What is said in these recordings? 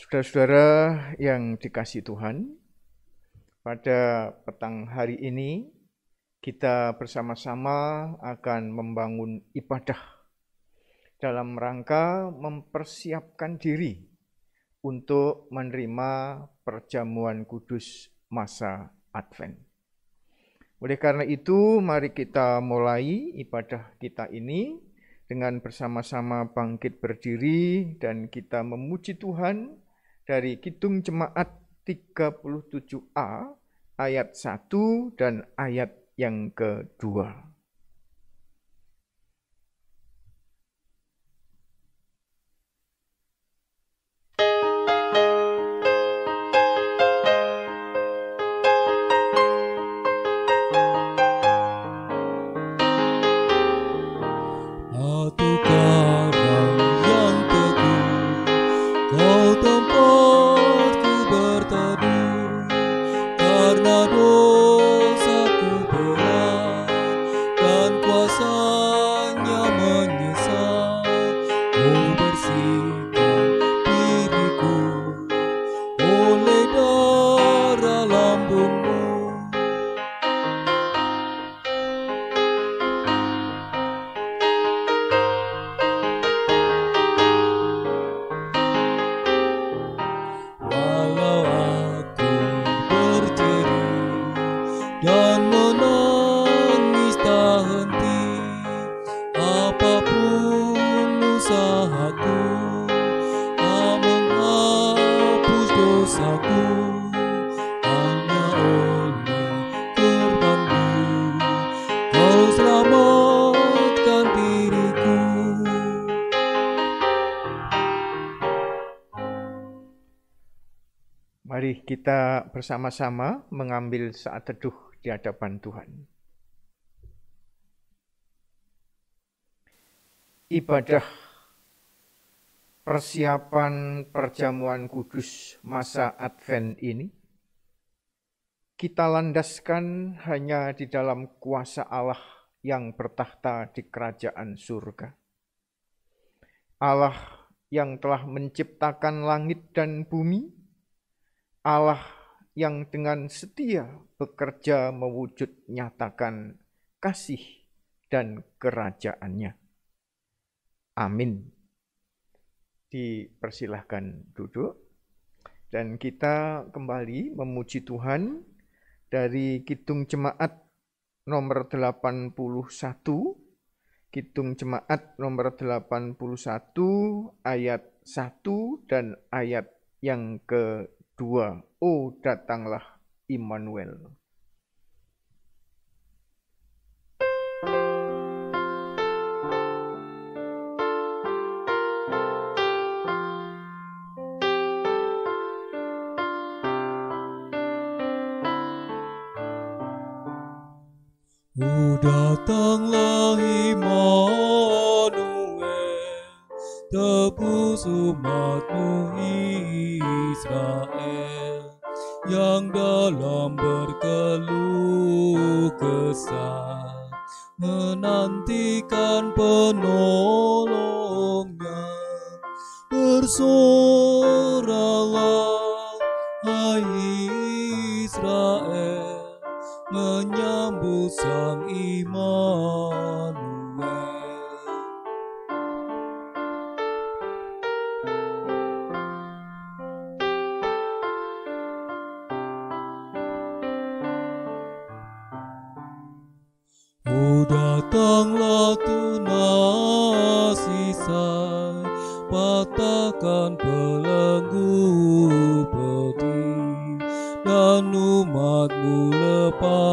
Saudara-saudara yang dikasihi Tuhan, pada petang hari ini kita bersama-sama akan membangun ibadah dalam rangka mempersiapkan diri untuk menerima perjamuan kudus masa Advent. Oleh karena itu, mari kita mulai ibadah kita ini dengan bersama-sama bangkit berdiri dan kita memuji Tuhan dari Kidung Jemaat 37a ayat 1 dan ayat yang kedua. Mari kita bersama-sama mengambil saat teduh di hadapan Tuhan. Ibadah persiapan perjamuan kudus masa Advent ini kita landaskan hanya di dalam kuasa Allah yang bertakhta di kerajaan surga. Allah yang telah menciptakan langit dan bumi, Allah yang dengan setia bekerja mewujud nyatakan kasih dan kerajaannya. Amin. Dipersilahkan duduk dan kita kembali memuji Tuhan dari Kidung Jemaat nomor 81, Kidung Jemaat nomor 81 ayat 1 dan ayat yang kedua. Oh, datanglah Immanuel. Oh, datanglah Immanuel, tebus umatmu Israel, yang dalam berkeluh kesah menantikan penolongnya. Bersoralah, hai Israel, menyambut Sang Immanuel. Oh, datanglah tunas sisai, patahkan belenggu pedih, dan umatmu lepaskanlah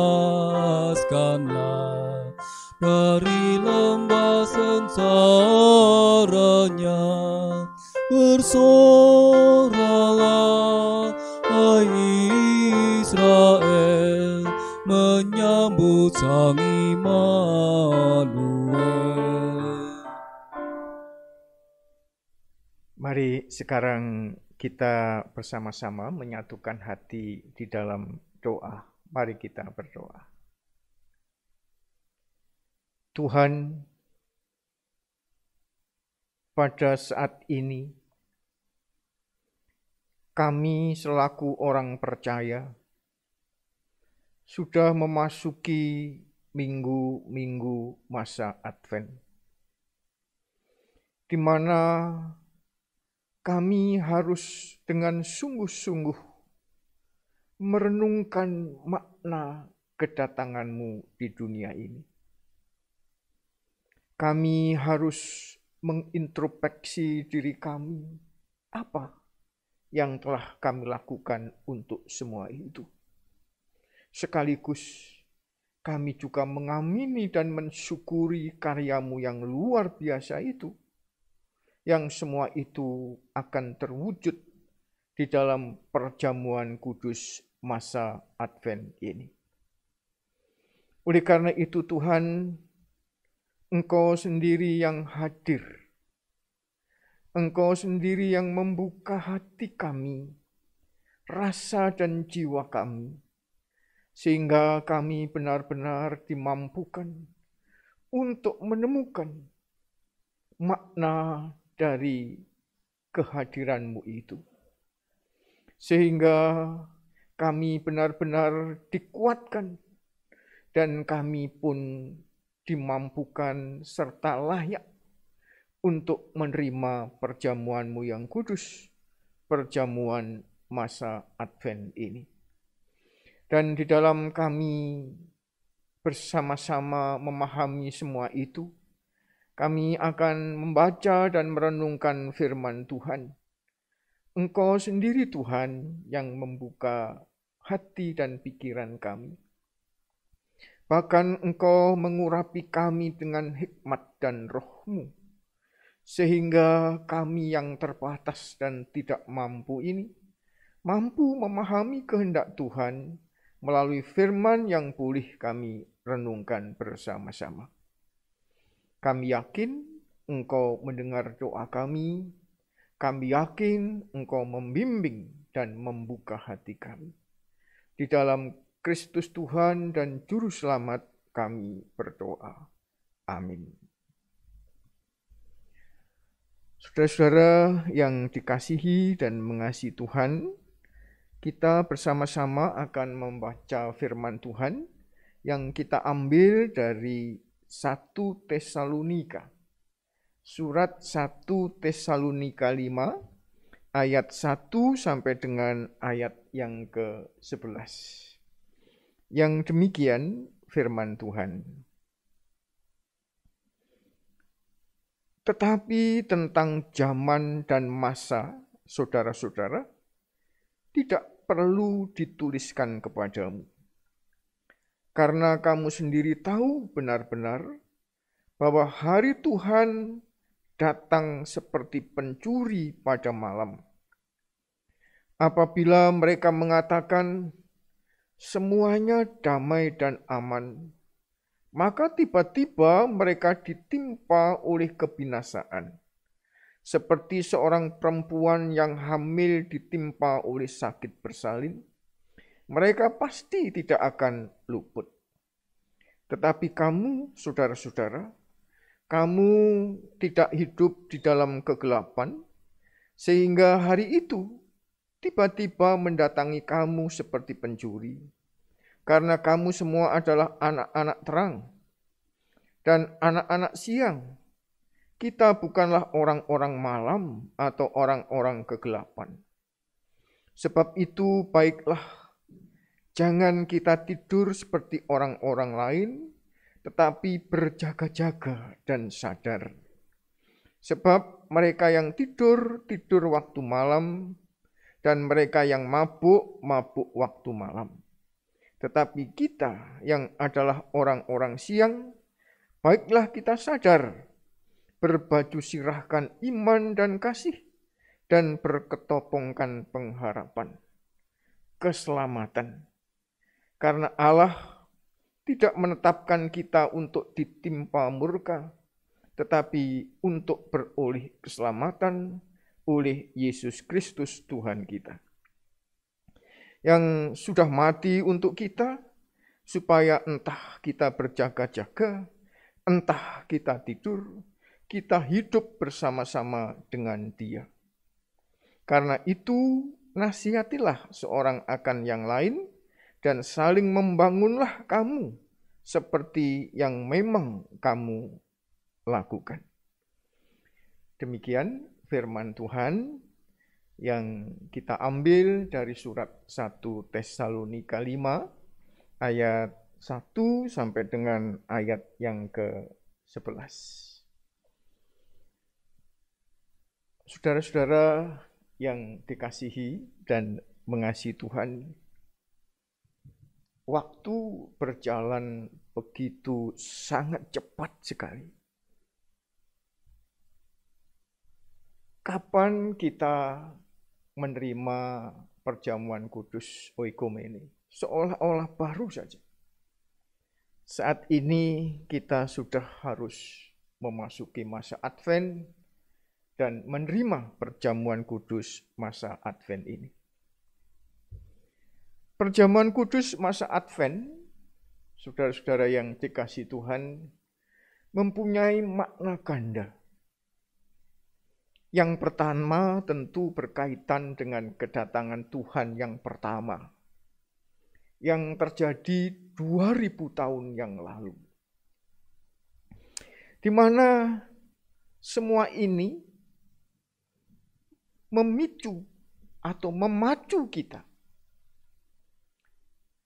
dari lembah sengsaranya. Bersoralah, hai Israel, menyambut Sang Immanuel. Mari sekarang kita bersama-sama menyatukan hati di dalam doa. Mari kita berdoa. Tuhan, pada saat ini kami selaku orang percaya sudah memasuki minggu-minggu masa Advent, di mana kami harus dengan sungguh-sungguh merenungkan makna kedatangan-Mu di dunia ini. Kami harus mengintrospeksi diri kami, apa yang telah kami lakukan untuk semua itu. Sekaligus kami juga mengamini dan mensyukuri karya-Mu yang luar biasa itu, yang semua itu akan terwujud di dalam perjamuan kudus masa Advent ini. Oleh karena itu Tuhan, Engkau sendiri yang hadir. Engkau sendiri yang membuka hati kami, rasa dan jiwa kami, sehingga kami benar-benar dimampukan untuk menemukan makna dari kehadiran-Mu itu. Sehingga kami benar-benar dikuatkan dan kami pun dimampukan serta layak untuk menerima perjamuan-Mu yang kudus, perjamuan masa Advent ini. Dan di dalam kami bersama-sama memahami semua itu, kami akan membaca dan merenungkan firman Tuhan. Engkau sendiri Tuhan yang membuka hati dan pikiran kami. Bahkan Engkau mengurapi kami dengan hikmat dan roh-Mu, sehingga kami yang terbatas dan tidak mampu ini, mampu memahami kehendak Tuhan melalui firman yang boleh kami renungkan bersama-sama. Kami yakin Engkau mendengar doa kami yakin Engkau membimbing dan membuka hati kami. Di dalam Kristus Tuhan dan Juru Selamat kami berdoa. Amin. Saudara-saudara yang dikasihi dan mengasihi Tuhan, kita bersama-sama akan membaca firman Tuhan yang kita ambil dari 1 Tesalonika. Surat 1 Tesalonika 5 ayat 1 sampai dengan ayat yang ke-11. Yang demikian firman Tuhan. Tetapi tentang zaman dan masa, saudara-saudara, tidak perlu dituliskan kepadamu. Karena kamu sendiri tahu benar-benar bahwa hari Tuhan datang seperti pencuri pada malam. Apabila mereka mengatakan semuanya damai dan aman, maka tiba-tiba mereka ditimpa oleh kebinasaan. Seperti seorang perempuan yang hamil ditimpa oleh sakit bersalin, mereka pasti tidak akan luput. Tetapi kamu, saudara-saudara, kamu tidak hidup di dalam kegelapan, sehingga hari itu tiba-tiba mendatangi kamu seperti pencuri. Karena kamu semua adalah anak-anak terang dan anak-anak siang. Kita bukanlah orang-orang malam atau orang-orang kegelapan. Sebab itu baiklah, jangan kita tidur seperti orang-orang lain, tetapi berjaga-jaga dan sadar. Sebab mereka yang tidur, tidur waktu malam, dan mereka yang mabuk, mabuk waktu malam. Tetapi kita yang adalah orang-orang siang, baiklah kita sadar, berbaju sirahkan iman dan kasih, dan berketopongkan pengharapan, keselamatan. Karena Allah tidak menetapkan kita untuk ditimpa murka, tetapi untuk beroleh keselamatan oleh Yesus Kristus Tuhan kita. Yang sudah mati untuk kita, supaya entah kita berjaga-jaga, entah kita tidur, kita hidup bersama-sama dengan Dia. Karena itu, nasihatilah seorang akan yang lain, dan saling membangunlah kamu seperti yang memang kamu lakukan. Demikian firman Tuhan yang kita ambil dari surat 1 Tesalonika 5 ayat 1 sampai dengan ayat yang ke-11. Saudara-saudara yang dikasihi dan mengasihi Tuhan, waktu berjalan begitu sangat cepat sekali. Kapan kita menerima perjamuan kudus oikumene? Seolah-olah baru saja. Saat ini kita sudah harus memasuki masa Advent dan menerima perjamuan kudus masa Advent ini. Perjamuan kudus masa Advent, saudara-saudara yang dikasihi Tuhan, mempunyai makna ganda. Yang pertama tentu berkaitan dengan kedatangan Tuhan yang pertama, yang terjadi 2000 tahun yang lalu. Di mana semua ini memicu atau memacu kita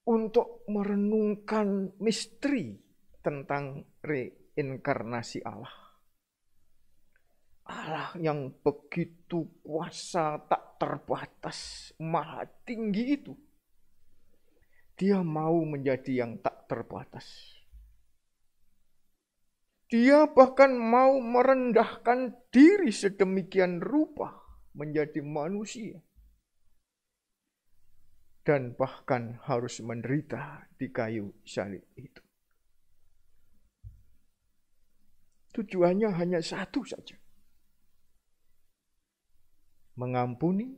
untuk merenungkan misteri tentang reinkarnasi Allah. Allah yang begitu kuasa tak terbatas, maha tinggi itu. Dia mau menjadi yang tak terbatas. Dia bahkan mau merendahkan diri sedemikian rupa menjadi manusia. Dan bahkan harus menderita di kayu salib itu. Tujuannya hanya satu saja. Mengampuni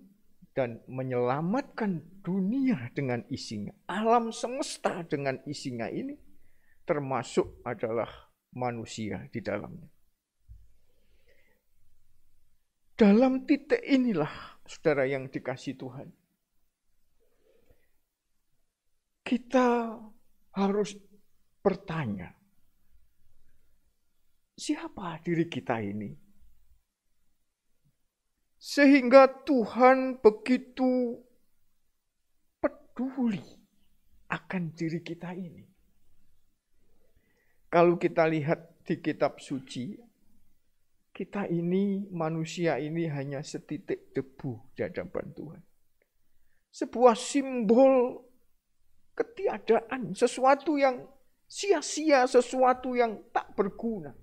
dan menyelamatkan dunia dengan isinya. Alam semesta dengan isinya ini termasuk adalah manusia di dalamnya. Dalam titik inilah, saudara yang dikasihi Tuhan, kita harus bertanya, siapa diri kita ini? Sehingga Tuhan begitu peduli akan diri kita ini. Kalau kita lihat di kitab suci, kita ini, manusia ini hanya setitik debu di hadapan Tuhan. Sebuah simbol ketiadaan, sesuatu yang sia-sia, sesuatu yang tak berguna.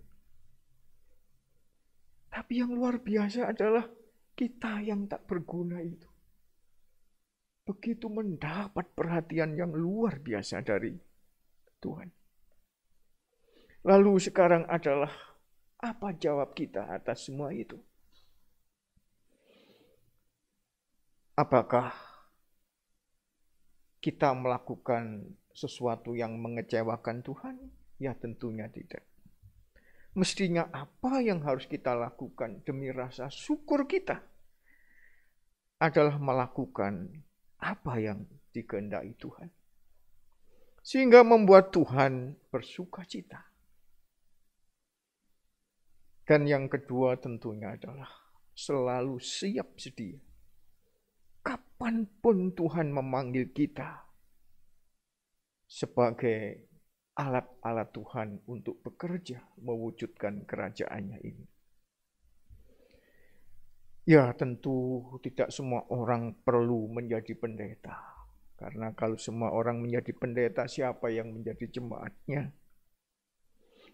Tapi yang luar biasa adalah kita yang tak berguna itu begitu mendapat perhatian yang luar biasa dari Tuhan. Lalu sekarang adalah apa jawab kita atas semua itu? Apakah kita melakukan sesuatu yang mengecewakan Tuhan? Ya tentunya tidak. Mestinya apa yang harus kita lakukan demi rasa syukur kita adalah melakukan apa yang dikehendaki Tuhan. Sehingga membuat Tuhan bersuka cita. Dan yang kedua tentunya adalah selalu siap sedia. Kapanpun Tuhan memanggil kita sebagai alat-alat Tuhan untuk bekerja mewujudkan kerajaannya ini. Ya tentu tidak semua orang perlu menjadi pendeta. Karena kalau semua orang menjadi pendeta, siapa yang menjadi jemaatnya?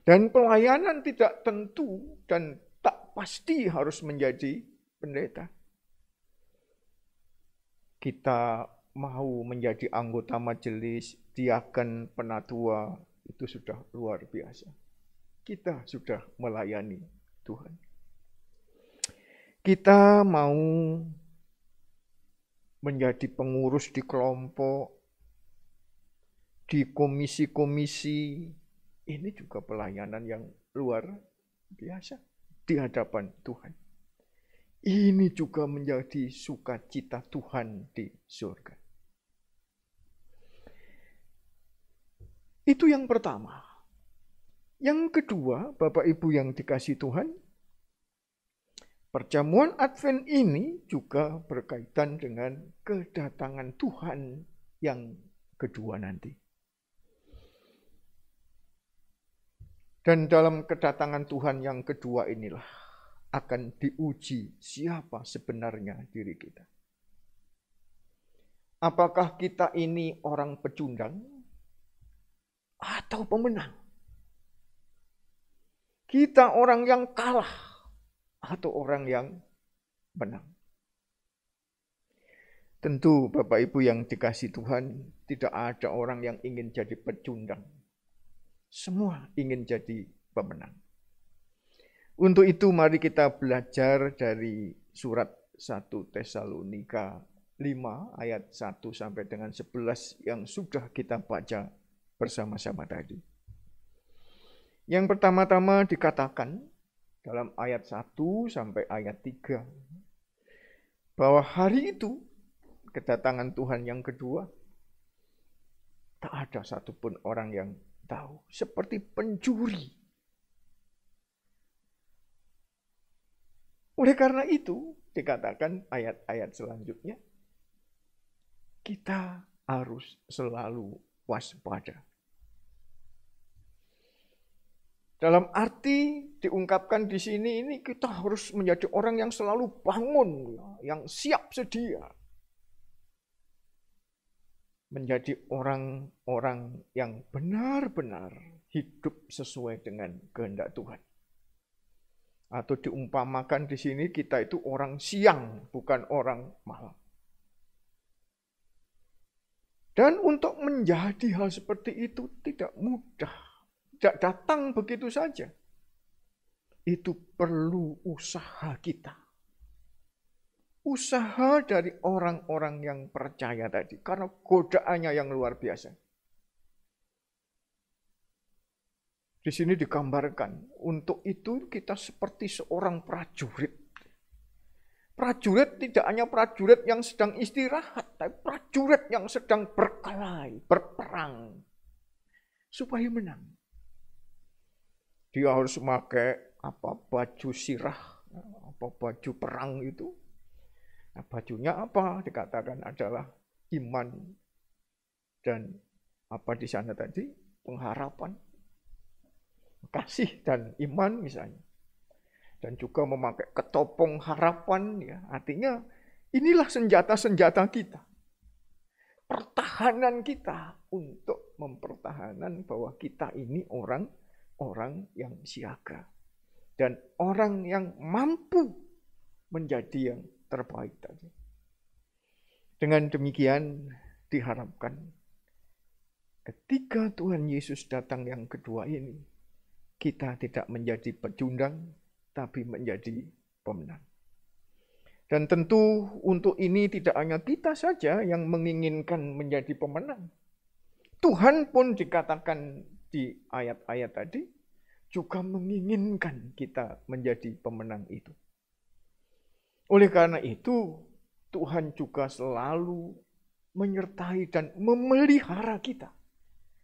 Dan pelayanan tidak tentu dan tak pasti harus menjadi pendeta. Kita mau menjadi anggota majelis, diaken, penatua, itu sudah luar biasa. Kita sudah melayani Tuhan. Kita mau menjadi pengurus di kelompok, di komisi-komisi, ini juga pelayanan yang luar biasa di hadapan Tuhan. Ini juga menjadi sukacita Tuhan di surga. Itu yang pertama. Yang kedua, Bapak Ibu yang dikasihi Tuhan, perjamuan Advent ini juga berkaitan dengan kedatangan Tuhan yang kedua nanti. Dan dalam kedatangan Tuhan yang kedua inilah akan diuji siapa sebenarnya diri kita. Apakah kita ini orang pecundang atau pemenang? Kita orang yang kalah atau orang yang menang? Tentu Bapak Ibu yang dikasihi Tuhan, tidak ada orang yang ingin jadi pecundang. Semua ingin jadi pemenang. Untuk itu mari kita belajar dari surat 1 Tesalonika 5 ayat 1 sampai dengan 11 yang sudah kita baca bersama-sama tadi. Yang pertama-tama dikatakan dalam ayat 1 sampai ayat 3 bahwa hari itu kedatangan Tuhan yang kedua tak ada satupun orang yang tahu, seperti pencuri. Oleh karena itu dikatakan ayat-ayat selanjutnya kita harus selalu waspada. Dalam arti diungkapkan di sini ini kita harus menjadi orang yang selalu bangun, yang siap sedia. Menjadi orang-orang yang benar-benar hidup sesuai dengan kehendak Tuhan. Atau diumpamakan di sini kita itu orang siang, bukan orang malam. Dan untuk menjadi hal seperti itu tidak mudah. Tidak datang begitu saja. Itu perlu usaha kita. Usaha dari orang-orang yang percaya tadi. Karena godaannya yang luar biasa. Di sini digambarkan. Untuk itu kita seperti seorang prajurit. Prajurit tidak hanya prajurit yang sedang istirahat. Tapi prajurit yang sedang berkelahi, berperang. Supaya menang. Dia harus memakai baju sirah, baju perang itu. Nah, bajunya apa? Dikatakan adalah iman dan di sana tadi pengharapan, kasih dan iman misalnya. Dan juga memakai ketopong harapan, ya. Artinya inilah senjata-senjata kita. Pertahanan kita untuk mempertahankan bahwa kita ini orang yang siaga. Dan orang yang mampu menjadi yang terbaik tadi. Dengan demikian diharapkan ketika Tuhan Yesus datang yang kedua ini, kita tidak menjadi pecundang, tapi menjadi pemenang. Dan tentu untuk ini tidak hanya kita saja yang menginginkan menjadi pemenang. Tuhan pun dikatakan di ayat-ayat tadi juga menginginkan kita menjadi pemenang itu. Oleh karena itu, Tuhan juga selalu menyertai dan memelihara kita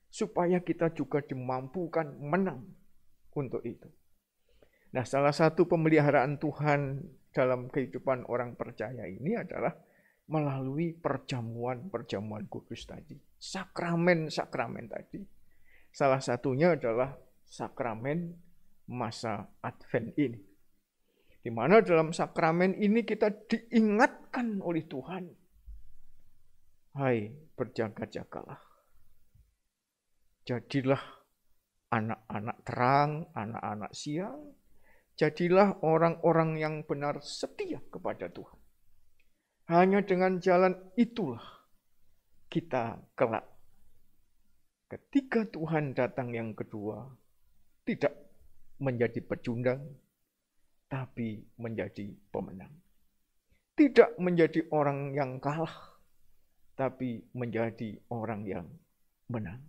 supaya kita juga dimampukan menang untuk itu. Nah, salah satu pemeliharaan Tuhan dalam kehidupan orang percaya ini adalah melalui perjamuan-perjamuan kudus tadi. Sakramen-sakramen tadi. Salah satunya adalah sakramen masa Advent ini. Di mana dalam sakramen ini kita diingatkan oleh Tuhan. Hai, berjaga-jagalah. Jadilah anak-anak terang, anak-anak siang. Jadilah orang-orang yang benar setia kepada Tuhan. Hanya dengan jalan itulah kita kelak. Ketika Tuhan datang yang kedua, tidak menjadi pecundang, tapi menjadi pemenang. Tidak menjadi orang yang kalah, tapi menjadi orang yang menang.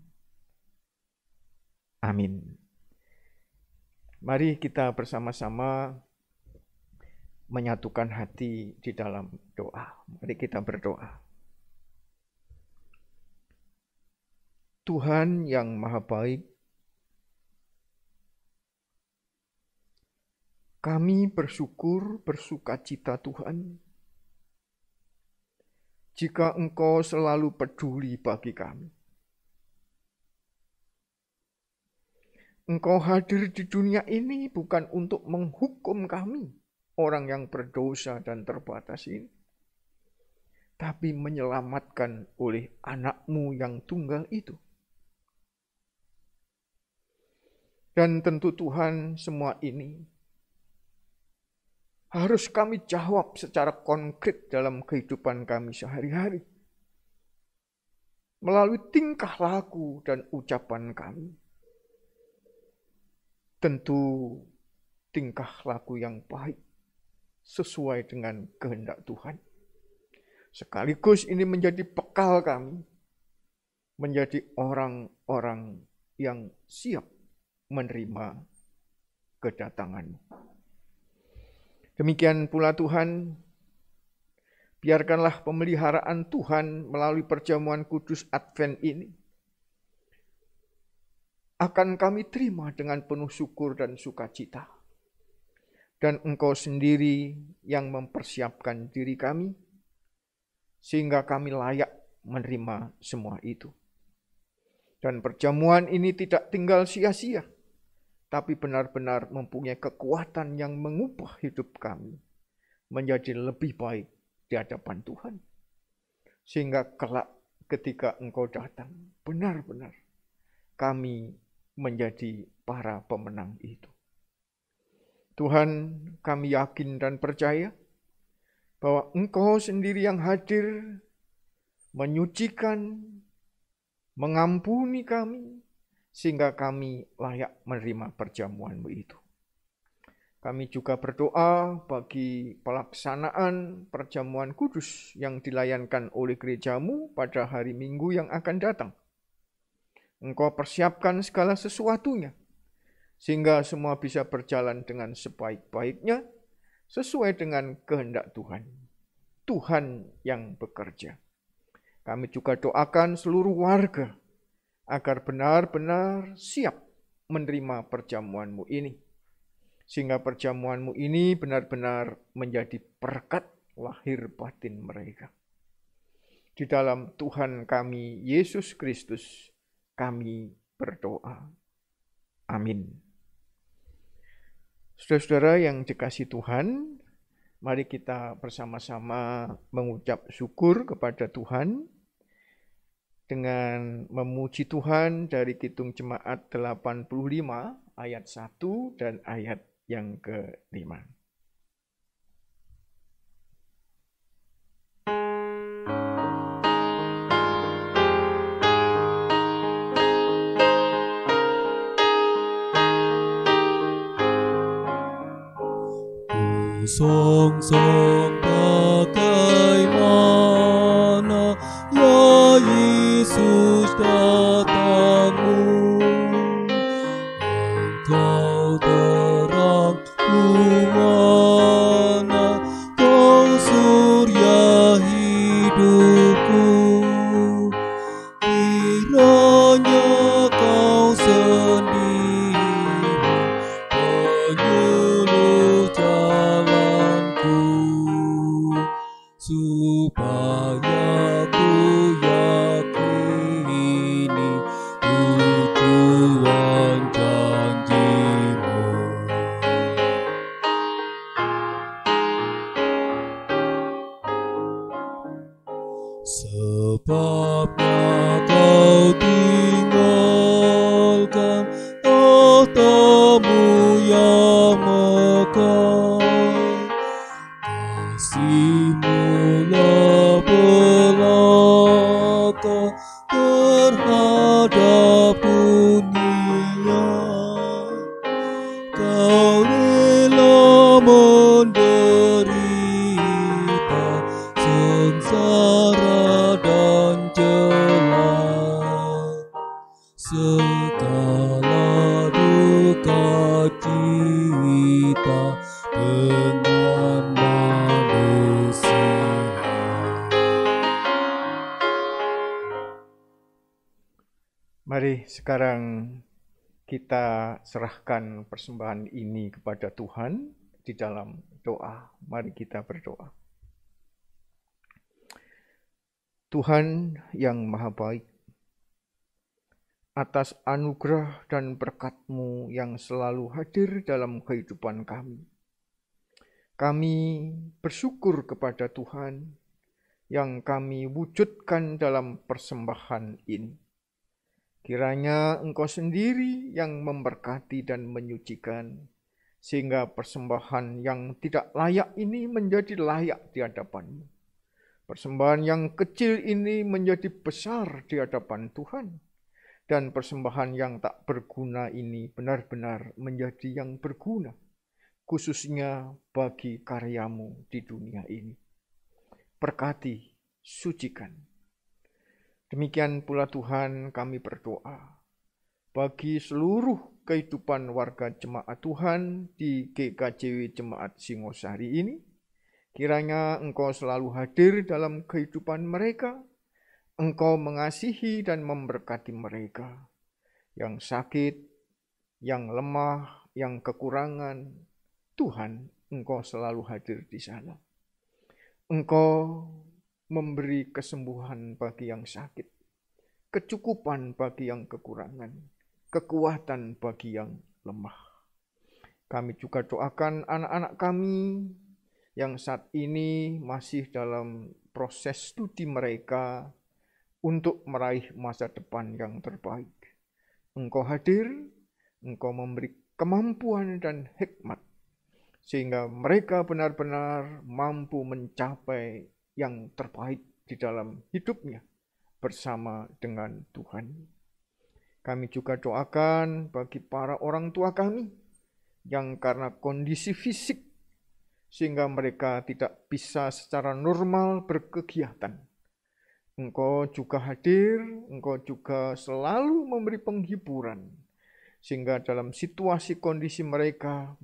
Amin. Mari kita bersama-sama menyatukan hati di dalam doa. Mari kita berdoa. Tuhan yang Maha Baik, kami bersukacita Tuhan, jika Engkau selalu peduli bagi kami. Engkau hadir di dunia ini bukan untuk menghukum kami, orang yang berdosa dan terbatas ini, tapi menyelamatkan oleh anak-Mu yang tunggal itu. Dan tentu Tuhan, semua ini harus kami jawab secara konkret dalam kehidupan kami sehari-hari. Melalui tingkah laku dan ucapan kami. Tentu tingkah laku yang baik sesuai dengan kehendak Tuhan. Sekaligus ini menjadi bekal kami. Menjadi orang-orang yang siap menerima kedatangan-Mu. Demikian pula Tuhan, biarkanlah pemeliharaan Tuhan melalui perjamuan kudus Advent ini akan kami terima dengan penuh syukur dan sukacita. Dan Engkau sendiri yang mempersiapkan diri kami, sehingga kami layak menerima semua itu. Dan perjamuan ini tidak tinggal sia-sia, tapi benar-benar mempunyai kekuatan yang mengubah hidup kami menjadi lebih baik di hadapan Tuhan. Sehingga kelak ketika Engkau datang, benar-benar kami menjadi para pemenang itu. Tuhan, kami yakin dan percaya bahwa Engkau sendiri yang hadir, menyucikan, mengampuni kami, sehingga kami layak menerima perjamuan-Mu itu. Kami juga berdoa bagi pelaksanaan perjamuan kudus yang dilayankan oleh gereja-Mu pada hari Minggu yang akan datang. Engkau persiapkan segala sesuatunya, sehingga semua bisa berjalan dengan sebaik-baiknya, sesuai dengan kehendak Tuhan. Tuhan yang bekerja. Kami juga doakan seluruh warga, agar benar-benar siap menerima perjamuan-Mu ini. Sehingga perjamuan-Mu ini benar-benar menjadi berkat lahir batin mereka. Di dalam Tuhan kami, Yesus Kristus, kami berdoa. Amin. Saudara-saudara yang dikasihi Tuhan, mari kita bersama-sama mengucap syukur kepada Tuhan, dengan memuji Tuhan dari Kidung Jemaat 85 ayat 1 dan ayat yang ke-5. Song-song bagaimana ya Yesus datangmu, Engkau terang mana, Kau surya hidupku, kiranya Kau sendiri penyuluh jalanku, supaya ku yakini tujuan janji-Mu. Sebabnya Kau tinggalkan tahta-Mu yang megah, kasih-Mu lah belaka terhadap dunia. Kau rela menderita sengsara dan jela, segala duka cita dengan Mari sekarang kita serahkan persembahan ini kepada Tuhan di dalam doa. Mari kita berdoa. Tuhan yang Maha Baik, atas anugerah dan berkat-Mu yang selalu hadir dalam kehidupan kami, kami bersyukur kepada Tuhan yang kami wujudkan dalam persembahan ini. Kiranya Engkau sendiri yang memberkati dan menyucikan, sehingga persembahan yang tidak layak ini menjadi layak di hadapan-Mu. Persembahan yang kecil ini menjadi besar di hadapan Tuhan. Dan persembahan yang tak berguna ini benar-benar menjadi yang berguna, khususnya bagi karya-Mu di dunia ini. Berkati, sucikan. Demikian pula Tuhan, kami berdoa bagi seluruh kehidupan warga jemaat Tuhan di GKJW Jemaat Singosari ini. Kiranya Engkau selalu hadir dalam kehidupan mereka. Engkau mengasihi dan memberkati mereka yang sakit, yang lemah, yang kekurangan. Tuhan, Engkau selalu hadir di sana. Engkau memberi kesembuhan bagi yang sakit, kecukupan bagi yang kekurangan, kekuatan bagi yang lemah. Kami juga doakan anak-anak kami yang saat ini masih dalam proses studi mereka untuk meraih masa depan yang terbaik. Engkau hadir, Engkau memberi kemampuan dan hikmat, sehingga mereka benar-benar mampu mencapai yang terbaik di dalam hidupnya bersama dengan Tuhan. Kami juga doakan bagi para orang tua kami yang karena kondisi fisik sehingga mereka tidak bisa secara normal berkegiatan. Engkau juga hadir, Engkau juga selalu memberi penghiburan, sehingga dalam situasi kondisi mereka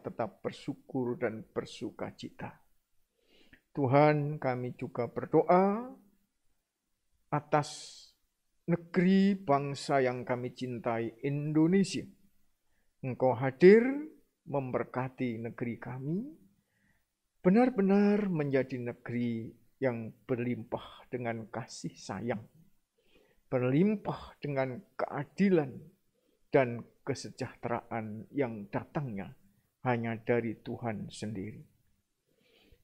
tetap bersyukur dan bersukacita. Tuhan, kami juga berdoa atas negeri bangsa yang kami cintai, Indonesia. Engkau hadir memberkati negeri kami, benar-benar menjadi negeri yang berlimpah dengan kasih sayang, berlimpah dengan keadilan dan kesejahteraan yang datangnya hanya dari Tuhan sendiri.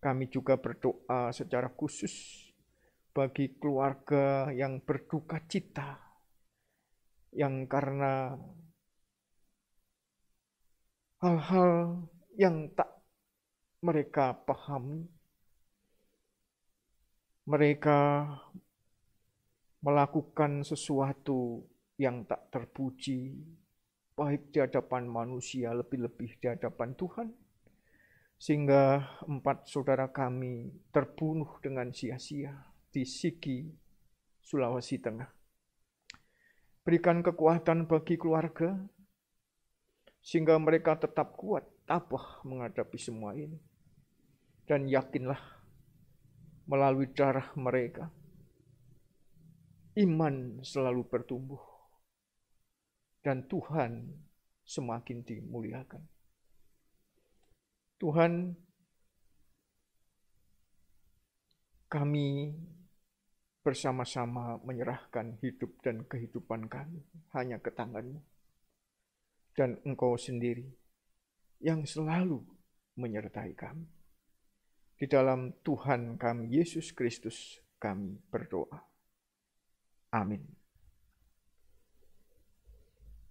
Kami juga berdoa secara khusus bagi keluarga yang berduka cita, yang karena hal-hal yang tak mereka pahami, mereka melakukan sesuatu yang tak terpuji, baik di hadapan manusia, lebih-lebih di hadapan Tuhan. Sehingga 4 saudara kami terbunuh dengan sia-sia di Sigi, Sulawesi Tengah. Berikan kekuatan bagi keluarga, sehingga mereka tetap kuat, tabah menghadapi semua ini. Dan yakinlah, melalui darah mereka, iman selalu bertumbuh, dan Tuhan semakin dimuliakan. Tuhan, kami bersama-sama menyerahkan hidup dan kehidupan kami hanya ke tangan-Mu. Dan Engkau sendiri yang selalu menyertai kami. Di dalam Tuhan kami, Yesus Kristus, kami berdoa. Amin.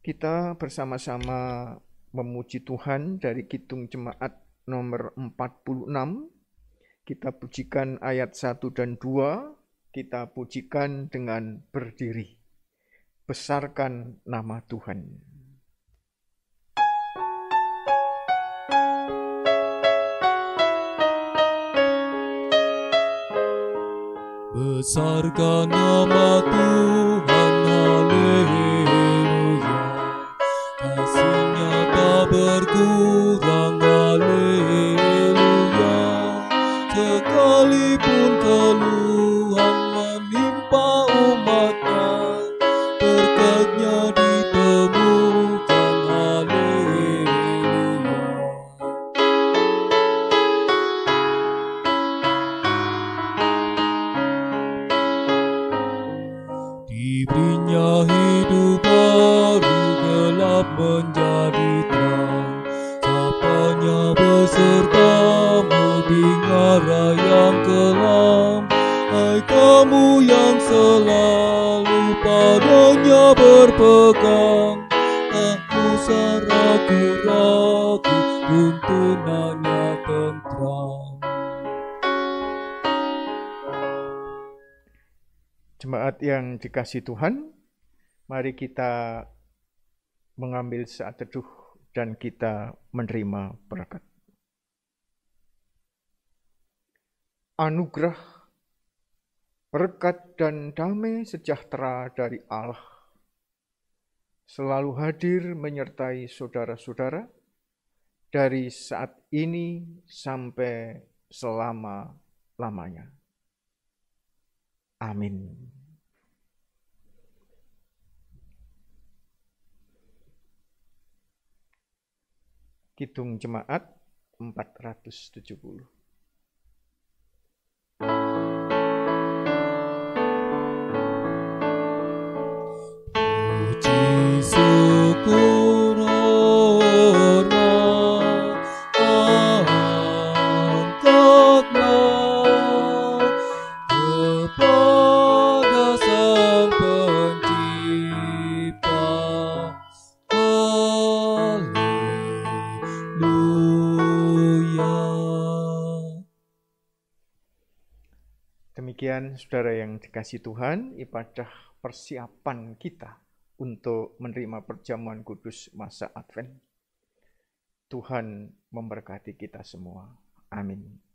Kita bersama-sama memuji Tuhan dari Kidung Jemaat nomor 46. Kita pujikan ayat 1 dan 2. Kita pujikan dengan berdiri. Besarkan nama Tuhan. Besarkan nama Tuhan, haleluya. Kasih-Nya tak berkurang, haleluya. Sekalipun keluhan menimpa umat-Nya, berkat-Nya menjadi terang. Sapanya besertamu di ngara yang kelam. Hai kamu yang selalu padanya berpegang, tak usah ragu-ragu, tuntunannya tentram. Jemaat yang dikasihi Tuhan, mari kita mengambil saat teduh dan kita menerima berkat. Anugerah, berkat dan damai sejahtera dari Allah selalu hadir menyertai saudara-saudara dari saat ini sampai selama-lamanya. Amin. Kidung Jemaat 470. Puji syukur hormat angkatlah kepada Sang Pencipta. Haleluya. Demikian saudara yang dikasihi Tuhan, ibadah persiapan kita untuk menerima perjamuan kudus masa Advent. Tuhan memberkati kita semua. Amin.